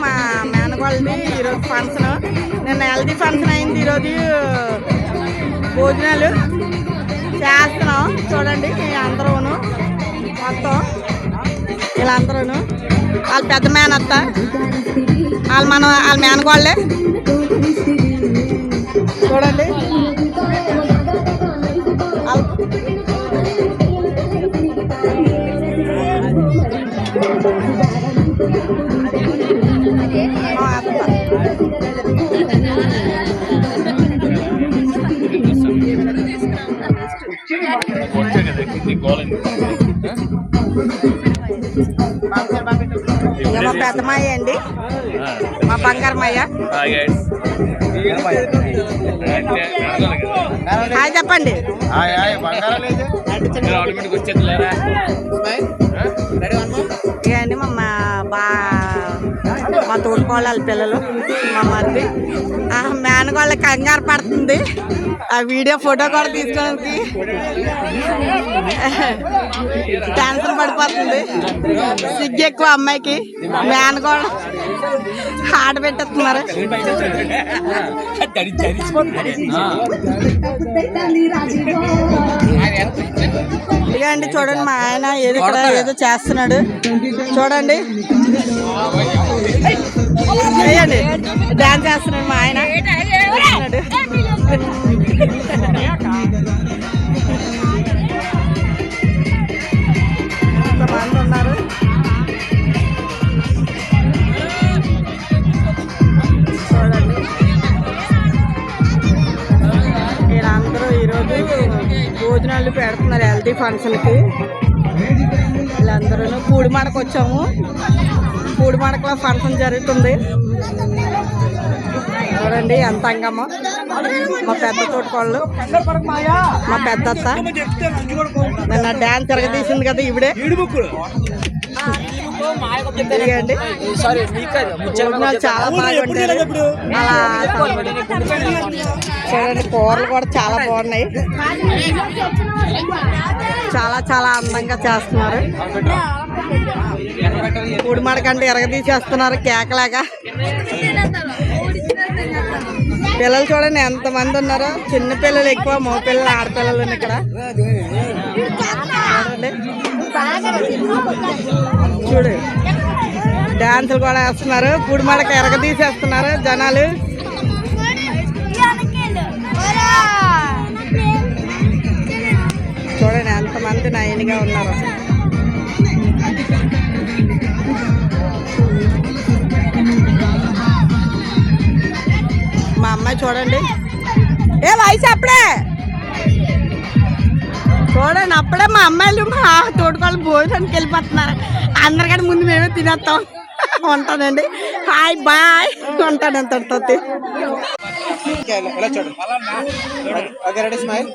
మా మేనగోళ్ళది ఈరోజు ఫంక్షన్, నిన్న హెల్దీ ఫంక్షన్ అయింది, ఈరోజు భోజనాలు చేస్తున్నాం. చూడండి అందరూను, మొత్తం వీళ్ళందరూను వాళ్ళ పెద్ద మేనత్త, వాళ్ళ మేనగోళ్ళే. చూడండి మా పెద్దమ్మాయి అండి, మా బంగారమయ్య. హాయ్ చెప్పండి. ఇదండి మా తోడుకోళ్ళ పిల్లలు, మా మరిది. మేనగోళ్ళ కంగారు పడుతుంది, ఆ వీడియో ఫోటో కూడా తీసుకోవడానికి టెన్షన్ పడిపోతుంది. సిగ్గు ఎక్కువ అమ్మాయికి, మేనగోళ్ళ ఆట పెట్టేస్తున్నారు. ఇదండి చూడండి, మా ఆయన ఏదో చేస్తున్నాడు. చూడండి చేయండి, డాన్స్ చేస్తున్నాడు మా ఆయన. కొంతమంది ఉన్నారు. చూడండి వీళ్ళందరూ ఈరోజు భోజనాలు పెడుతున్నారు హెల్తీ ఫంక్షన్కి. వీళ్ళందరూ పూడిమడకు వచ్చాము, పూడిమడకలో ఫంక్షన్ జరుగుతుంది. చూడండి ఎంత అంగమ్మ. మా పెద్ద తోటకోళ్ళు, మా పెద్దత్త నిన్న డ్యాన్స్ తిరగదీసింది కదా ఇవిడే. చాలా బాగా ఉంటారు. చూడండి కూరలు కూడా చాలా బాగున్నాయి, చాలా చాలా అందంగా చేస్తున్నారు. పూడిమడకంటే ఎరగదీసేస్తున్నారు కేకలాగా. పిల్లలు చూడండి ఎంతమంది ఉన్నారో, చిన్న పిల్లలు ఎక్కువ, మగ పిల్లలు ఆడపిల్లలు ఉన్నాయి ఇక్కడ. చూడు డాన్సులు కూడా వేస్తున్నారు, పూడిమడక ఎరగదీసేస్తున్నారు జనాలు. చూడండి ఎంతమంది నయనిగా ఉన్నారు. మా అమ్మాయి చూడండి, ఏ వయసు అప్పుడే చూడండి, అప్పుడే మా అమ్మాయిలు మా తోడుకోళ్ళు భోజనానికి వెళ్ళిపోతున్నారు. అందరికంటే ముందు మేమే తినేస్తాం. ఉంటానండి, హాయ్ బాయ్, ఉంటాను. ఎంత స్మైల్